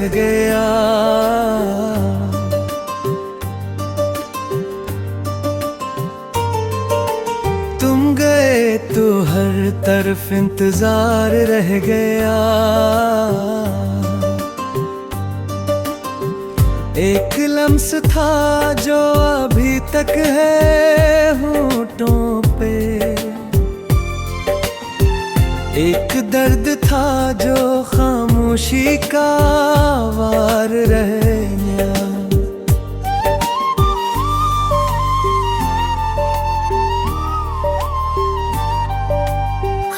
रह गया। तुम गए तो हर तरफ इंतजार रह गया। एक लम्स था जो अभी तक है होठों पे, एक दर्द था जो खामोशी का वार रह गया।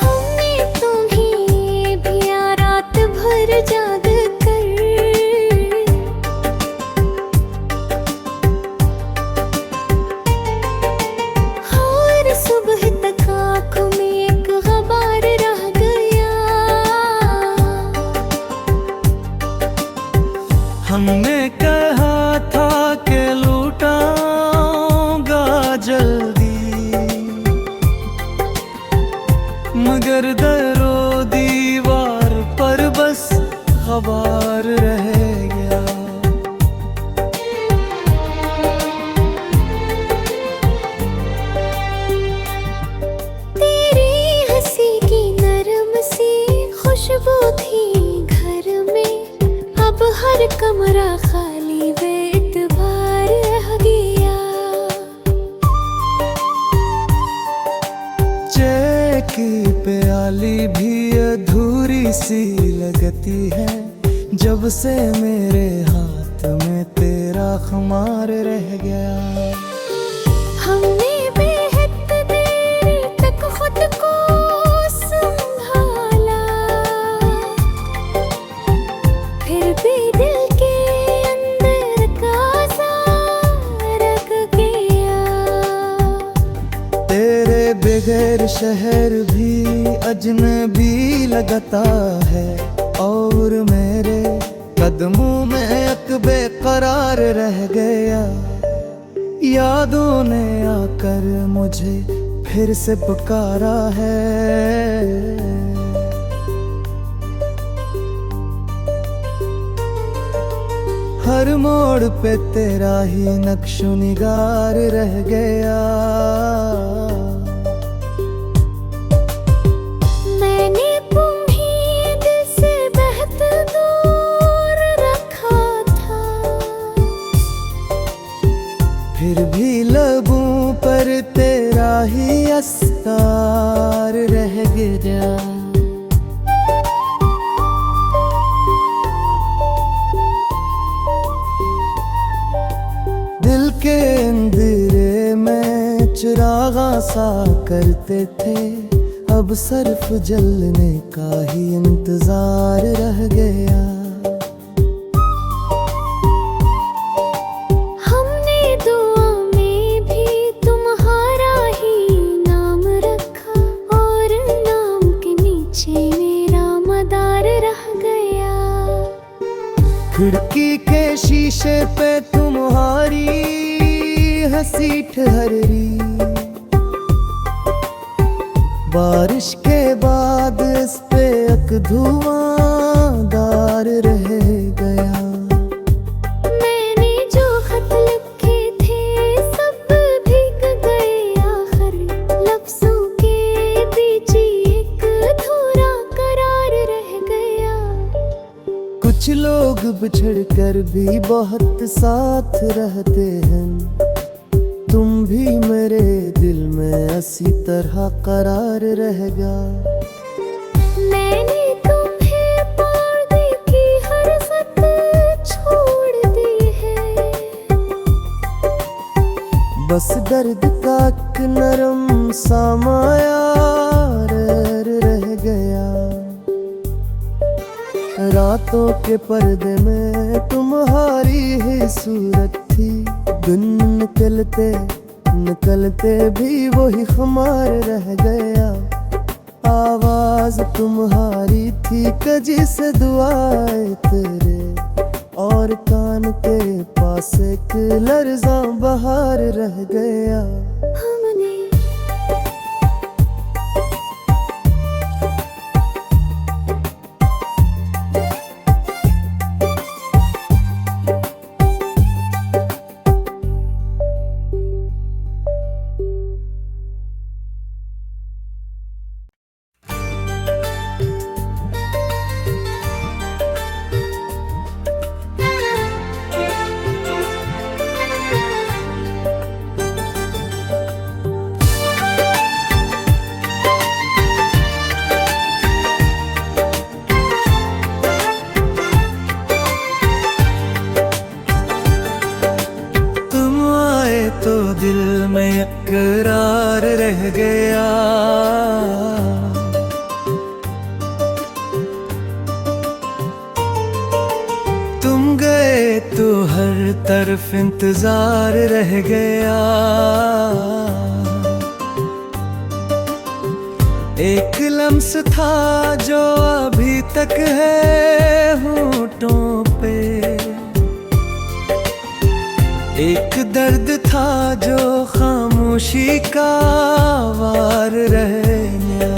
हमने तुम्हें भी रात भर जाग कर, और सुबह तक आँखों में एक ग़बार रह गया। हमने कहा था कि लौटाऊंगा जल्दी, मगर दरो दीवार पर बस ग़बार रह गया। तेरी हंसी की नरम सी खुशबू थी घर में, अब हर कमरा खाली बेएतबार रह गया। चाय की प्याली भी अधूरी सी लगती है, जब से मेरे हाथ में तेरा खुमार रह गया। हमने बेहद देर तक खुद को संभाला, फिर भी दिल के अंदर काज़ा रख गया। तेरे बगैर शहर भी अजनबी लगता है, और मेरे कदमों में एक बेकरार रह गया। यादों ने आकर मुझे फिर से पुकारा है। हर मोड़ पे तेरा ही नक्शो निगार रह गया। मैंने तुम्हें दिल से बेहद दूर रखा था, फिर भी लबों पर तेरा ही अस्तार रह गया। दिल के अंधेरे में चिरागा सा करते थे, अब सिर्फ जलने का ही इंतजार रह गया। हमने दुआ में भी तुम्हारा ही नाम रखा, और नाम के नीचे मेरा मदार रह गया। खिड़की के शीशे पे तुम्हारी हंसी ठहरी, बारिश के बाद इस पे एक धुआंधार रह गया। मैंने जो खत लिखे थे सब भीग गए, आखिर लफ्ज़ों के बीच एक अधूरा करार रह गया। कुछ लोग बिछड़ कर भी बहुत साथ रहते हैं, तुम भी मेरे दिल में इसी तरह करार रहेगा। मैंने तुम्हें पर्दे की हर खत छोड़ दी है, बस दर्द का एक नरम सा माया रह गया। रातों के पर्दे में तुम्हारी ही सूरत थी, दिन निकलते निकलते भी वही खुमार रह गया। आवाज तुम्हारी थी कजी से दुआएं तेरे, और कान के पास एक लर्ज़ा बहार रह गया। हमने दिल में इकरार रह गया। तुम गए तो हर तरफ इंतजार रह गया। एक लम्स था जो अभी तक है होठों पे, एक दर्द था जो खामोशी का वार रह गया।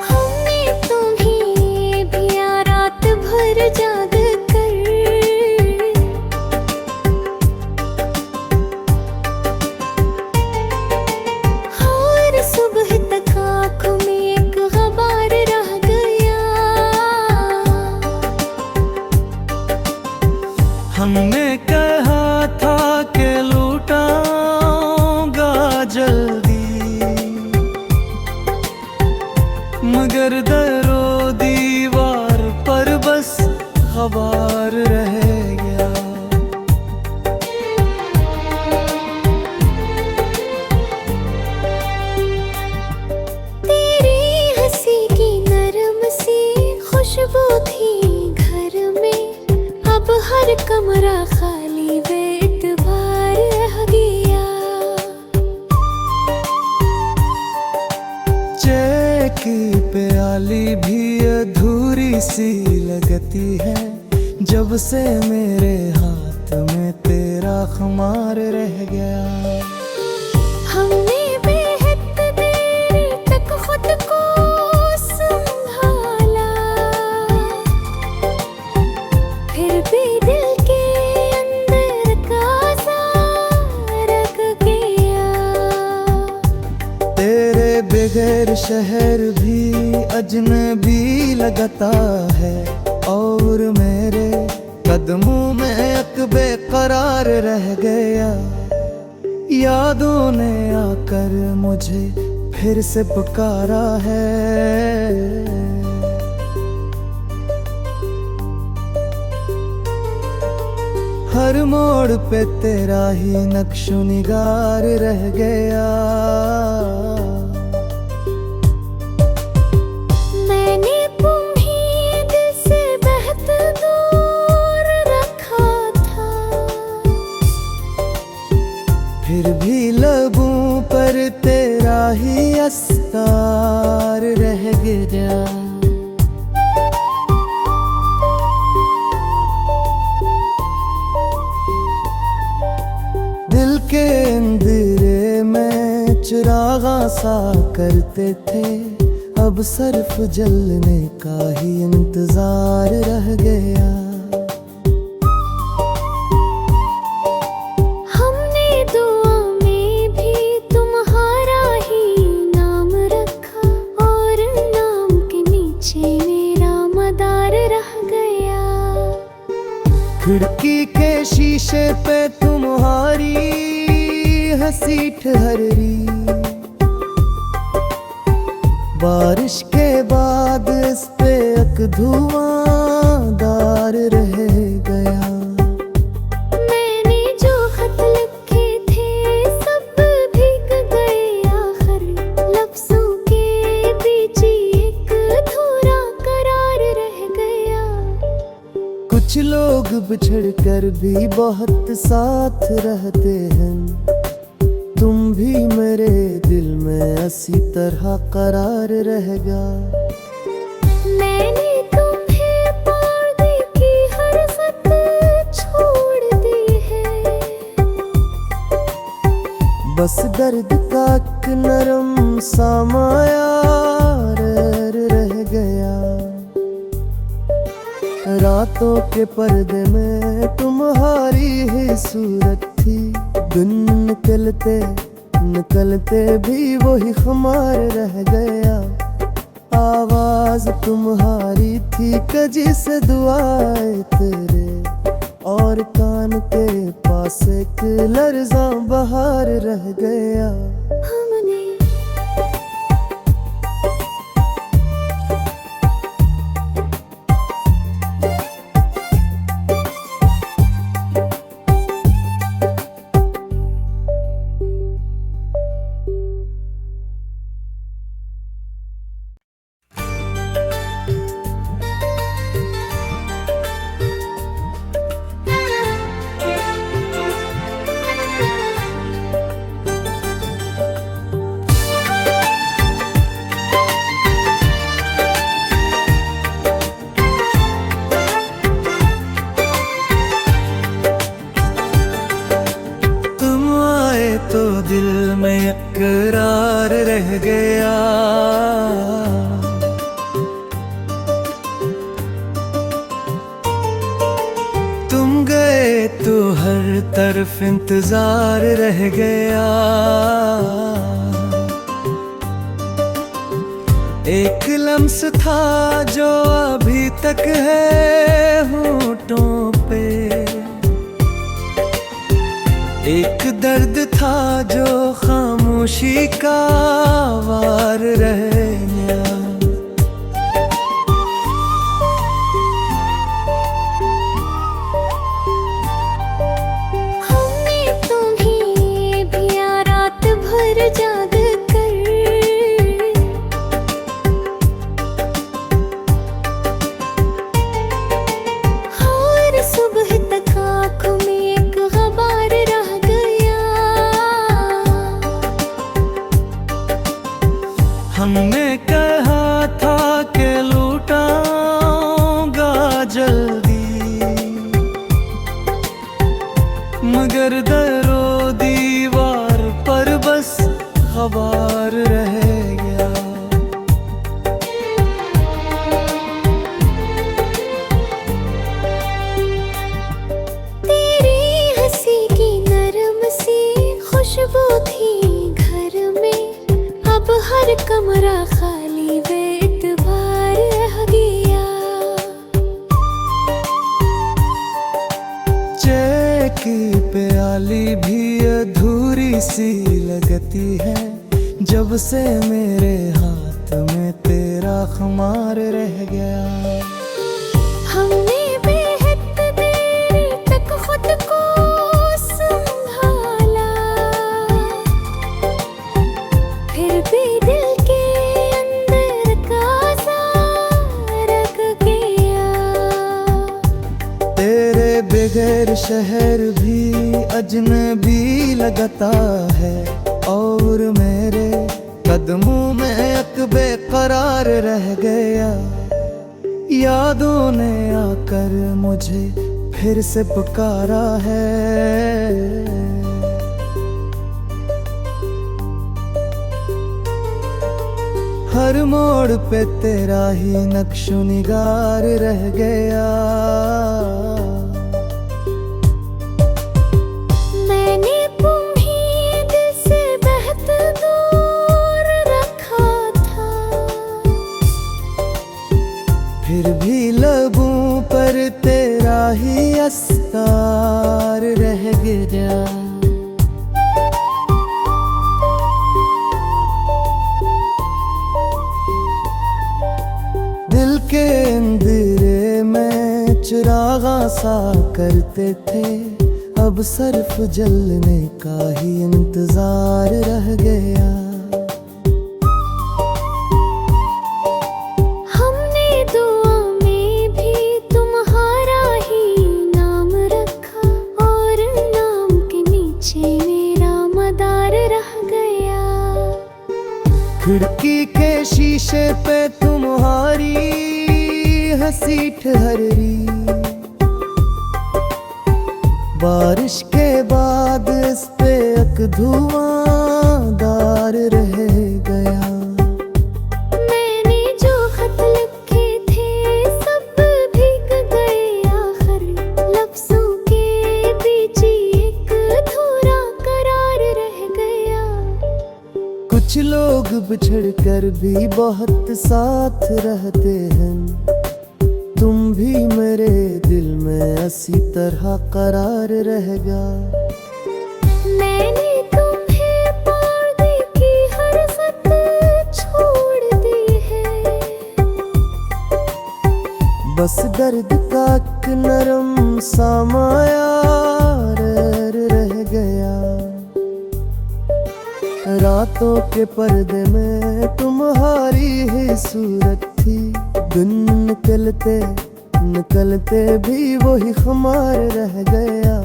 हमने तुम्हें भी रात भर जाग कर, और सुबह तक आँखों में एक ग़बार रह गया। हमने कहा था कि लौटाऊंगा जल्दी, मगर दरो दीवार पर बस ग़बार रह गया। तेरी हंसी की नरम सी खुशबू थी घर में, अब हर कमरा खाली बेएतबार रह गया। चाय की प्याली भी अधूरी सी लगती है, जब से मेरे हाथ में तेरा खुमार रह गया। हमने बेहद देर तक खुद को संभाला, फिर भी दिल के अंदर काज़ा रख गया। तेरे बगैर शहर भी अजनबी लगता है, और मेरे कदमों में एक बेकरार रह गया। यादों ने आकर मुझे फिर से पुकारा है। हर मोड़ पे तेरा ही नक्शो निगार रह गया। मैंने तुम्हें दिल से बेहद दूर रखा था, फिर भी लबों पर तेरा ही अस्तार रह गया। दिल के अंधेरे में चिरागा सा करते थे, अब सिर्फ जलने का ही इंतजार रह गया। हमने दुआ में भी तुम्हारा ही नाम रखा, और नाम के नीचे मेरा मदार रह गया। खिड़की के शीशे पे तुम्हारी हंसी ठहरी, बारिश के बाद इस पे एक धुआंधार रह गया। मैंने जो खत लिखे थे सब भीग गए, आखिर लफ्ज़ों के बीच एक अधूरा करार रह गया। कुछ लोग बिछड़ कर भी बहुत साथ रहते हैं, तुम भी मेरे दिल में इसी तरह करार रहेगा। मैंने तुम्हें पर्दे की हर खत छोड़ दी है, बस दर्द का एक नरम सा माया रह गया। रातों के पर्दे में तुम्हारी ही सूरत थी, दिन निकलते निकलते भी वही खुमार रह गया। आवाज तुम्हारी थी कजी से दुआएं तेरे, और कान के पास एक लर्ज़ा बहार रह गया। हमने रह गया। तुम गए तो हर तरफ इंतजार रह गया। एक लम्स था जो अभी तक है होठों पे, एक दर्द था जो खामोशी का वार रह गया। हमने तुम्हें भी रात भर जाग कर, और सुबह तक आँखों में एक ग़बार रह गया। हमने कहा था कि लौटाऊंगा जल्दी, मगर दरो दीवार पर बस ग़बार रह गया। तेरी हंसी की नरम सी खुशबू थी घर में, अब हर कमरा खाली बेएतबार रह गया। चाय की प्याली भी अधूरी सी लगती है, जब से मेरे हाथ में तेरा खुमार रह गया। हमने बेहद देर तक खुद को संभाला, फिर भी दिल के अंदर काज़ा रख गया। तेरे बगैर शहर भी अजनबी लगता है, और मेरे कदमों में एक बेकरार रह गया। यादों ने आकर मुझे फिर से पुकारा है। हर मोड़ पे तेरा ही नक्शो निगार रह गया। मैंने तुम्हें दिल से बेहद दूर रखा था, फिर भी लबों पर तेरा ही अस्तार रह गया। दिल के अंधेरे में चिरागा सा करते थे, अब सिर्फ जलने का ही इंतजार रह गया। हमने दुआ में भी तुम्हारा ही नाम रखा, और नाम के नीचे मेरा मदार रह गया। खिड़की के शीशे पे तुम्हारी हंसी ठहरी, बारिश के बाद इस पे एक धुआंधार रह गया। मैंने जो खत लिखे थे सब भीग गए, आखिर लफ्ज़ों के बीच एक अधूरा करार रह गया। कुछ लोग बिछड़ कर भी बहुत साथ रहते हैं, तुम भी मेरे दिल में इसी तरह करार रहेगा। मैंने तुम्हें पर्दे की हर खत छोड़ दी है, बस दर्द का एक नरम सा माया रह गया। रातों के पर्दे में तुम्हारी ही सूरत थी, दिन निकलते निकलते भी वही खुमार रह गया।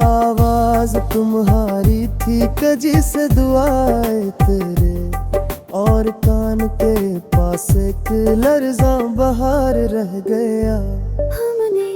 आवाज तुम्हारी थी कजी से दुआए तेरे, और कान के पास एक लर्ज़ा बहार रह गया। हमने